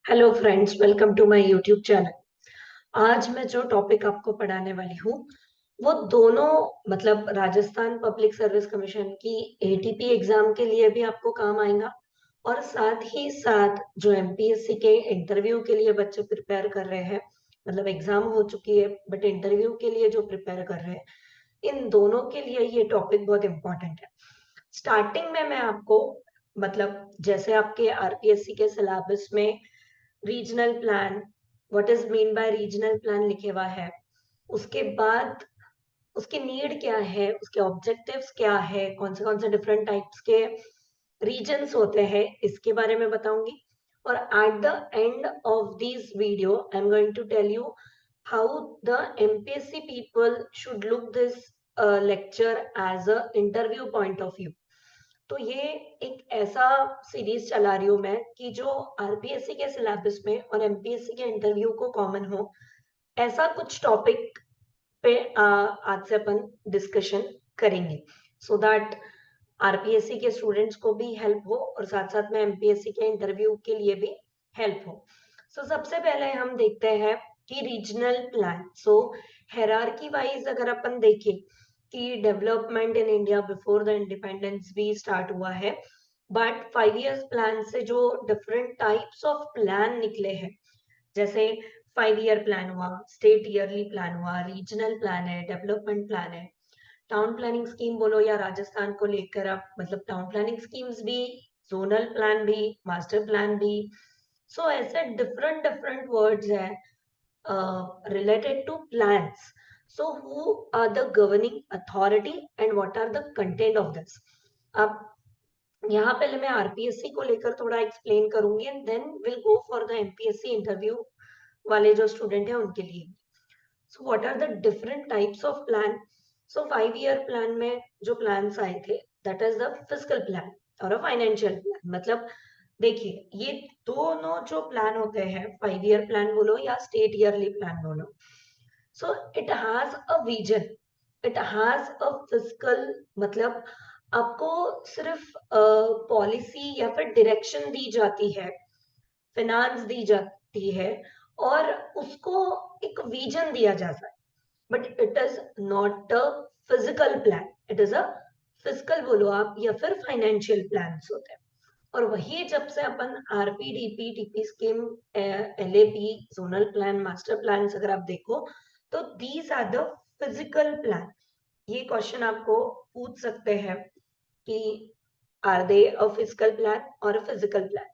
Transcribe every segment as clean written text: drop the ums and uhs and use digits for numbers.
Hello friends, welcome to my YouTube channel. आज मैं जो टॉपिक आपको पढ़ाने वाली हूँ वो दोनों मतलब राजस्थान पब्लिक सर्विस कमीशन की एटीपी एग्जाम के लिए भी आपको काम आएगा और साथ ही साथ जो एमपीएससी के इंटरव्यू के लिए बच्चे प्रिपेयर कर रहे हैं, मतलब एग्जाम हो चुकी है बट इंटरव्यू के लिए जो प्रिपेयर कर रहे हैं, इन दोनों के लिए ये टॉपिक बहुत इंपॉर्टेंट है। स्टार्टिंग में मैं आपको मतलब जैसे आपके आरपीएससी के सिलेबस में regional plan, what is mean by regional plan लिखे हुआ है। उसके बाद उसकी नीड क्या है, उसके ऑब्जेक्टिव्स क्या है, कौन से डिफरेंट टाइप्स के रीजन्स होते हैं, इसके बारे में बताऊंगी। और at the end of this video I am going to tell you how the MPSC people should look this lecture as a interview point of view. तो ये एक ऐसा सीरीज चला रही हूँ मैं कि जो आरपीएससी के सिलेबस में और एमपीएससी के इंटरव्यू को कॉमन हो, ऐसा कुछ टॉपिक पे आज से अपन डिस्कशन करेंगे, सो दैट आरपीएससी के स्टूडेंट्स को भी हेल्प हो और साथ साथ में एमपीएससी के इंटरव्यू के लिए भी हेल्प हो। सो सबसे पहले हम देखते हैं कि रीजनल प्लान। सो हेरारकी वाइज अगर अपन देखें कि development in India before the independence भी स्टार्ट हुआ है, बट 5 इयर्स प्लान से जो डिफरेंट टाइप्स ऑफ प्लान निकले हैं, जैसे 5 ईयर प्लान हुआ, स्टेट ईयरली प्लान हुआ, रीजनल प्लान है, डेवलपमेंट प्लान है, टाउन प्लानिंग स्कीम बोलो या राजस्थान को लेकर आप मतलब टाउन प्लानिंग स्कीम्स भी, जोनल प्लान भी, मास्टर प्लान भी। सो ऐसे डिफरेंट डिफरेंट वर्ड्स है related to plans. So who are the governing authority and what are the content of this? अब यहाँ पहले मैं आरपीएससी को लेकर थोड़ा एक्सप्लेन करूंगी and then will go for the MPSC interview वाले जो स्टूडेंट है उनके लिए। So what are the different types of plan? So 5 year plan में जो प्लान्स आए थे, that is the physical plan और अ फाइनेंशियल प्लान। मतलब देखिए, ये दोनों जो प्लान होते हैं, 5 ईयर प्लान बोलो या स्टेट ईयरली प्लान बोलो, सो it has a vision, it has a physical, मतलब आपको सिर्फ पॉलिसी या फिर डायरेक्शन दी जाती है, फाइनेंस दी जाती है और उसको एक विजन दिया जाता है, but it is not a physical plan, it is a physical बोलो आप या फिर फाइनेंशियल प्लान्स होते हैं। और वही जब से अपन RPDP TP scheme, LAP, zonal plan, master plan अगर आप देखो तो these are the physical plan. ये क्वेश्चन आपको पूछ सकते हैं कि are they a physical plan और अ फिजिकल प्लान।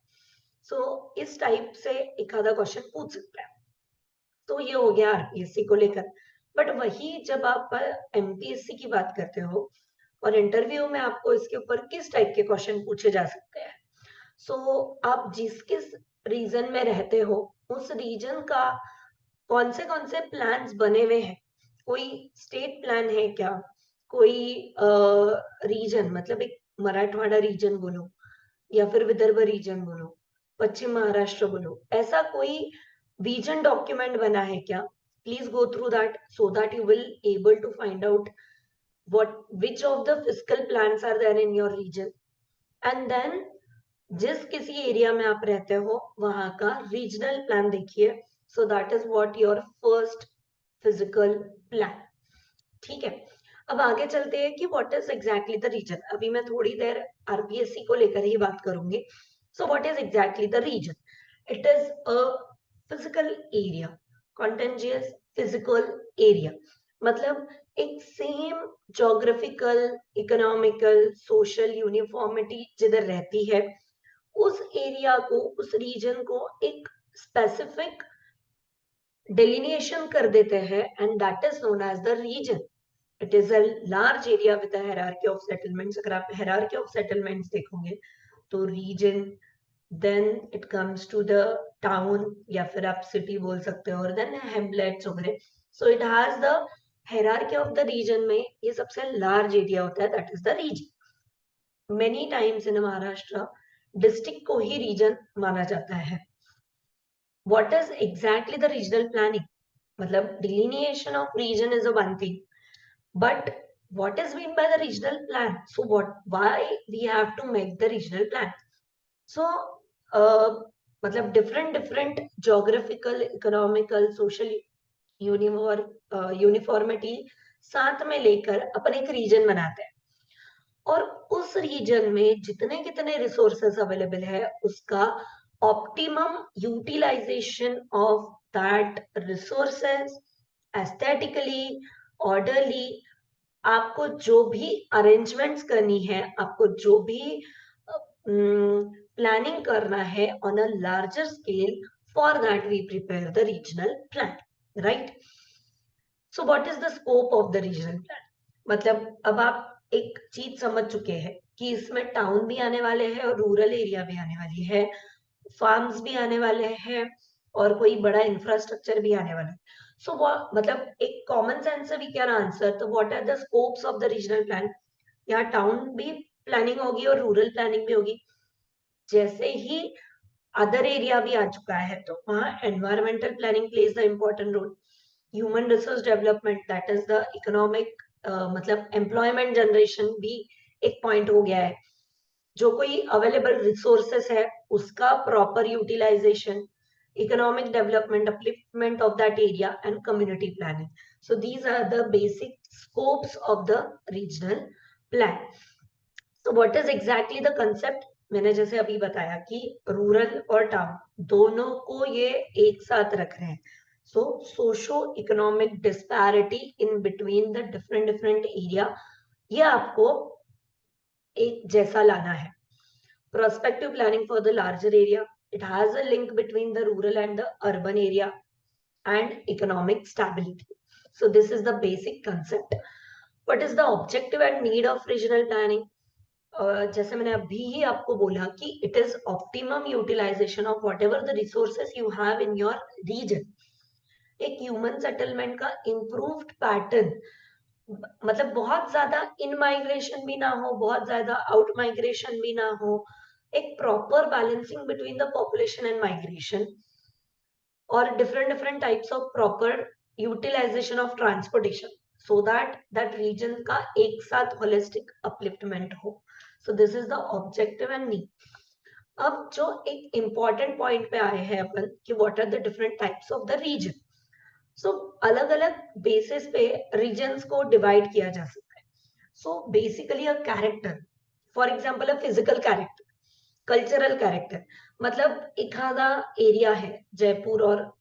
सो इस टाइप से एक आधा क्वेश्चन पूछ सकता है। तो ये हो गया आरपीएससी को लेकर। बट वही जब आप एमपीएससी की बात करते हो और इंटरव्यू में आपको इसके ऊपर किस टाइप के क्वेश्चन पूछे जा सकते हैं, सो आप जिस किस रीजन में रहते हो उस रीजन का कौन से प्लान्स बने हुए हैं, कोई स्टेट प्लान है क्या, कोई रीजन मतलब एक मराठवाड़ा रीजन बोलो या फिर विदर्भ रीजन बोलो, पश्चिम महाराष्ट्र बोलो, ऐसा कोई विजन डॉक्यूमेंट बना है क्या? Please go through that so that you will able to find out what which of the fiscal plans are there in your region, and then जिस किसी एरिया में आप रहते हो वहां का रीजनल प्लान देखिए। So that is what your first physical plan. ठीक है, अब आगे चलते हैं कि what is exactly the region. अभी मैं थोड़ी देर आरपीएससी को लेकर ही बात करूंगी। So what is exactly the reason? It is a physical area, contiguous physical area, मतलब एक same geographical, economical, social uniformity जिधर रहती है, उस एरिया को, उस रीजन को एक स्पेसिफिक डिलिनिएशन कर देते हैं and that is known as the reason. It is a large area with a hierarchy of settlements. अगर आप हायरार्की ऑफ सेटलमेंट्स देखोगे तो region, then it comes to the town या फिर आप सिटी बोल सकते हो, और देन हेमलेट्स वगैरह। So it has the hierarchy of the region में ये सबसे लार्ज एरिया होता है, that is the region. Many times in Maharashtra district को ही रीजन माना जाता है। What is exactly the regional planning? मतलब delineation of region is a one thing, but what is meant by the regional plan? So why we have to make the regional plan? So मतलब different different geographical, economical, social uniformity साथ में लेकर अपन एक reason बनाते हैं, और उस reason में जितने कितने रिसोर्सेस अवेलेबल है उसका optimum utilisation of that resources, aesthetically, orderly, आपको जो भी अरेंजमेंट्स करनी है, आपको जो भी प्लानिंग करना है on a larger scale, for that we prepare the regional plan, right? So what is the scope of the regional plan? मतलब अब आप एक चीज समझ चुके हैं कि इसमें टाउन भी आने वाले हैं और रूरल एरिया भी आने वाली है, फार्म्स भी आने वाले हैं और कोई बड़ा इंफ्रास्ट्रक्चर भी आने वाला है। सो मतलब एक कॉमन सेंस से वी कैन आंसर, तो what are the scopes of the regional plan? यहाँ टाउन भी प्लानिंग होगी और रूरल प्लानिंग भी होगी। जैसे ही अदर एरिया भी आ चुका है तो वहाँ environmental planning plays the important role, human resource development, that is the economic, मतलब एम्प्लॉयमेंट जनरेशन भी एक पॉइंट हो गया है। जो कोई अवेलेबल रिसोर्सेस है उसका proper utilization, economic development, upliftment of that area and community planning. So these are the basic scopes of the regional plan. तो what is exactly the concept? मैंने जैसे अभी बताया कि रूरल और टाउन दोनों को ये एक साथ रख रहे हैं। So socio economic disparity in between the different different area, ये आपको एक जैसा लाना है। Prospective planning for the larger area, it has a link between the rural and the urban area and economic stability. So this is the basic concept. What is the objective and need of regional planning? जैसे मैंने अभी ही आपको बोला कि it is optimum utilization of whatever the resources you have in your region. एक human settlement का improved pattern, मतलब बहुत ज्यादा इन माइग्रेशन भी ना हो, बहुत ज्यादा आउट माइग्रेशन भी ना हो, एक proper balancing between the population and migration, और different different types of proper utilization of transportation, so that that region का एक साथ होलिस्टिक अपलिफ्टमेंट हो। So this is the objective and need. अब जो एक इंपॉर्टेंट पॉइंट पे आए हैं अपन कि what are the different types of the region. So अलग अलग बेसिस पे रीजन्स को डिवाइड किया जा सकता है। So basically a character, for example a physical character, cultural character, मतलब एखादा एरिया है जयपुर, और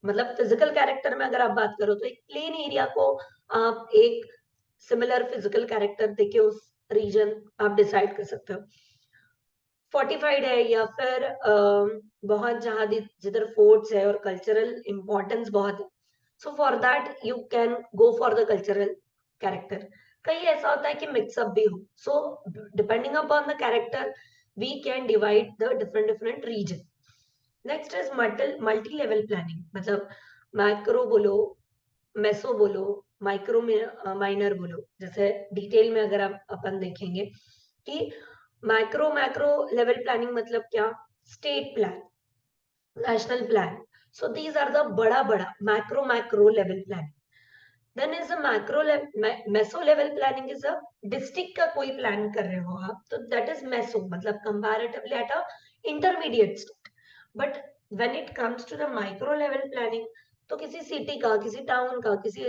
मतलब फिजिकल कैरेक्टर में अगर आप बात करो तो एक प्लेन एरिया को आप एक सिमिलर फिजिकल कैरेक्टर देके उस रीजन आप डिसाइड कर सकते हो। फोर्टिफाइड है या फिर बहुत जहां जिधर फोर्ट्स है और कल्चरल इंपॉर्टेंस बहुत है, so for that you can go for the cultural character. कहीं ऐसा होता है कि मिक्सअप भी हो, so depending upon the character we can divide the different different region. Next is multi level planning, मतलब मैक्रो बोलो, मेसो बोलो, माइक्रो माइनर बोलो। जैसे डिटेल में अगर आप अपन देखेंगे कि मैक्रो मैक्रो लेवल प्लानिंग मतलब क्या? State plan, national plan, so these are the बड़ा बड़ा macro macro level plan. Then is a macro meso level planning, is a district का कोई प्लान कर रहे हो आप तो दैट इज मेसो, मतलब comparatively at a intermediate state. But when it comes to the micro level planning, तो किसी सिटी का, किसी टाउन का, किसी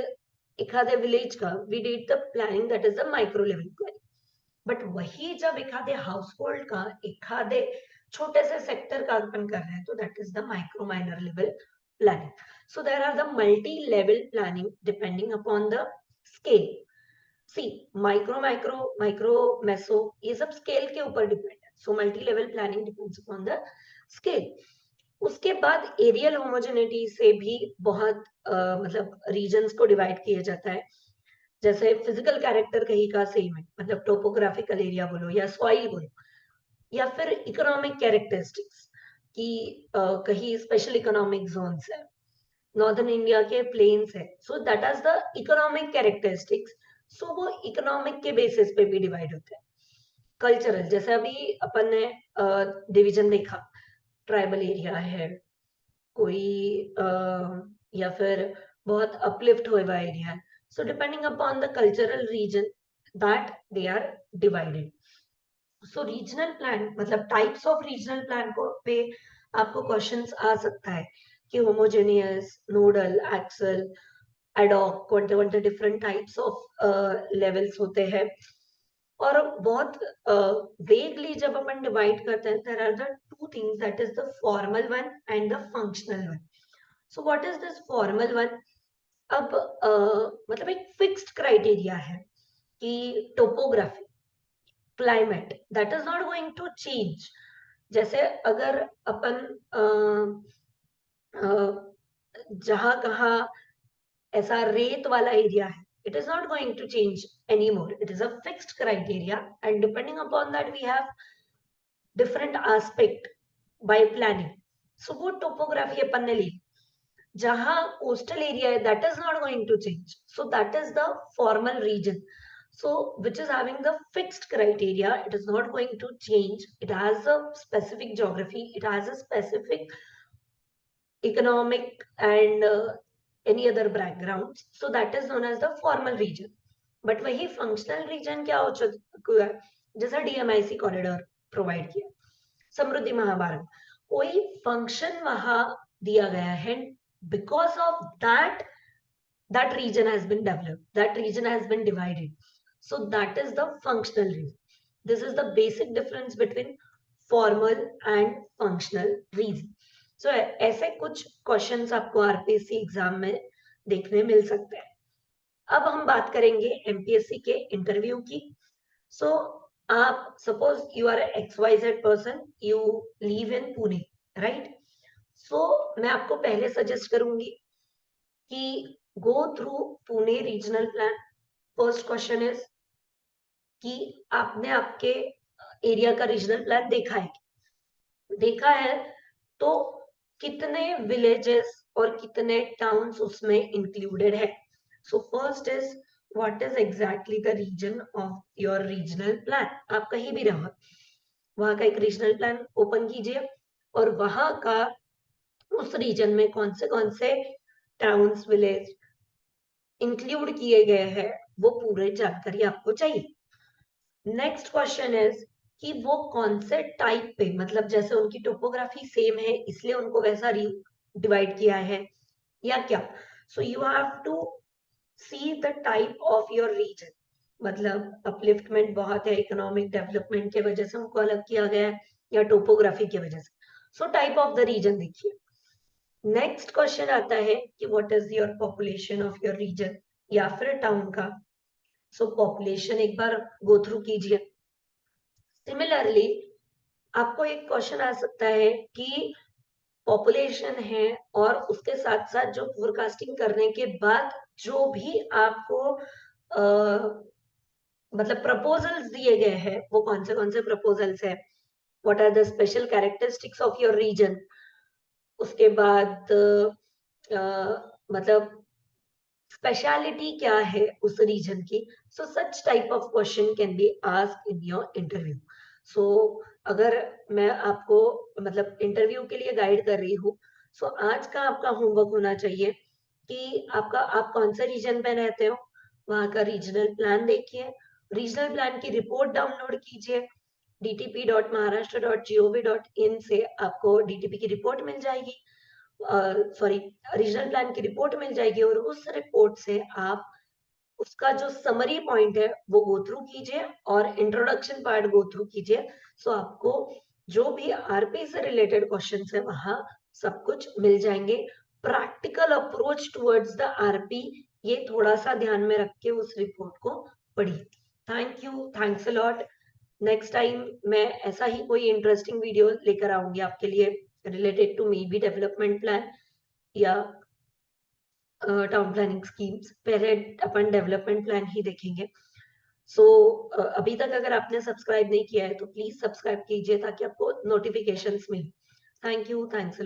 एखादे विलेज का we did the planning, that is the micro level planning. But वही जब एखादे हाउस होल्ड का, एखादे छोटे से सेक्टर का अपन कर रहे हैं तो that is the micro minor level planning. So there are the multi level planning depending upon the scale. See micro micro micro meso ये सब स्केल के ऊपर डिपेंड है, so multi level planning depends upon the scale. उसके बाद aerial homogeneity से भी बहुत मतलब रीजन्स को डिवाइड किया जाता है। जैसे फिजिकल कैरेक्टर कहीं का सेम है, मतलब टोपोग्राफिकल एरिया बोलो या सॉइल बोलो, या फिर इकोनॉमिक कैरेक्टरिस्टिक्स कि कहीं स्पेशल इकोनॉमिक जोन्स है, नॉर्दर्न इंडिया के प्लेन्स है, so that is the economic characteristics. So वो इकोनॉमिक के बेसिस पे भी डिवाइड होते हैं। कल्चरल, जैसे अभी अपन ने डिवीजन देखा, ट्राइबल एरिया है कोई, या फिर बहुत अपलिफ्ट हुआ एरिया है, so depending upon the cultural region that they are divided. So regional plan मतलब टाइप्स ऑफ रीजनल प्लान को पे आपको क्वेश्चंस आ सकता है कि होमोजेनियस, नोडल, एक्सल, एडॉक, कौन-से डिफरेंट टाइप्स ऑफ लेवल्स होते हैं। और बहुत वेगली जब अपन डिवाइड करते हैं, there are the two things, that is the formal one and the functional one. So what is this formal one? अब मतलब एक फिक्स्ड क्राइटेरिया है कि topography, climate, that is not going to change. जैसे अगर अपन जहां कहा ऐसा रेत वाला एरिया है, it is not going to change anymore. It is a fixed criteria, and depending upon that we have different aspect by planning. So वो topography अपन ने ली। जहां कोस्टल एरिया है, that is not going to change, so that is the formal region, so which is having the fixed criteria. It is not going to change. It has a specific geography, it has a specific economic and any other backgrounds, so that is known as the formal region. But वही functional reason क्या हो चुका है? जैसा DMIC corridor provide किया, समृद्धि महामार्ग, कोई function वहां दिया गया है, because of that that region has been developed, that region has been divided, so that is the functional reason. This is the basic difference between formal and functional reason. So ऐसे कुछ questions आपको RPSC exam में देखने मिल सकते हैं। अब हम बात करेंगे एमपीएससी के इंटरव्यू की। सो आप suppose you are X Y Z person, you live in Pune, right? So मैं आपको पहले सजेस्ट करूंगी कि go through Pune regional plan. First question is कि आपने आपके एरिया का रीजनल प्लान देखा है? देखा है तो कितने विलेजेस और कितने टाउन्स उसमें इंक्लूडेड है? So first is what is exactly the region of your regional plan. आप कहीं भी रहो, वहां का एक रीजनल प्लान ओपन कीजिए और वहां का उस रीजन में कौन से टाउन्स, विलेज इंक्लूड किए गए हैं, वो पूरे जानकारी आपको चाहिए। नेक्स्ट क्वेश्चन इज कि वो कौन से टाइप पे, मतलब जैसे उनकी टोपोग्राफी सेम है इसलिए उनको वैसा डिवाइड किया है या क्या? So you have to see the type of your region, मतलब अपलिफ्टमेंट बहुत है, इकोनॉमिक डेवलपमेंट के वजह से उनको अलग किया गया है या टोपोग्राफी की वजह से। So type of the region देखिए। नेक्स्ट क्वेश्चन आता है कि what is your population of your region या फिर टाउन का। सो पॉपुलेशन एक बार गो थ्रू कीजिए। सिमिलरली आपको एक क्वेश्चन आ सकता है कि पॉपुलेशन है और उसके साथ साथ जो फोरकास्टिंग करने के बाद जो भी आपको मतलब प्रपोजल्स दिए गए हैं, वो कौन से प्रपोजल्स है? What are the special characteristics of your region? उसके बाद मतलब स्पेशलिटी क्या है उस रीजन की? So such type of question can be asked in your interview. So अगर मैं आपको मतलब इंटरव्यू के लिए गाइड कर रही हूँ, सो आज का आपका होमवर्क होना चाहिए कि आप कौन से रीजन पे रहते हो, वहां का रीजनल प्लान देखिए, रीजनल प्लान की रिपोर्ट डाउनलोड कीजिए। dtp.maharashtra.gov.in से आपको डीटीपी की रिपोर्ट मिल जाएगी, सॉरी रीजनल प्लान की रिपोर्ट मिल जाएगी, और उस रिपोर्ट से आप उसका जो समरी पॉइंट है वो गो थ्रू कीजिए और इंट्रोडक्शन पार्ट गो थ्रू कीजिए। सो आपको जो भी आरपी से रिलेटेड क्वेश्चंस है वहां सब कुछ मिल जाएंगे। Practical approach towards the RP, ये थोड़ा सा ध्यान में रख के उस रिपोर्ट को पढ़िए। Thank you, thanks a lot. Next time मैं ऐसा ही कोई इंटरेस्टिंग वीडियो लेकर आऊंगी आपके लिए related to maybe development plan या टाउन प्लानिंग स्कीम्स। पहले अपन डेवलपमेंट प्लान ही देखेंगे। सो अभी तक अगर आपने सब्सक्राइब नहीं किया है तो प्लीज सब्सक्राइब कीजिए ताकि आपको नोटिफिकेशंस मिले। Thank you, thanks a lot.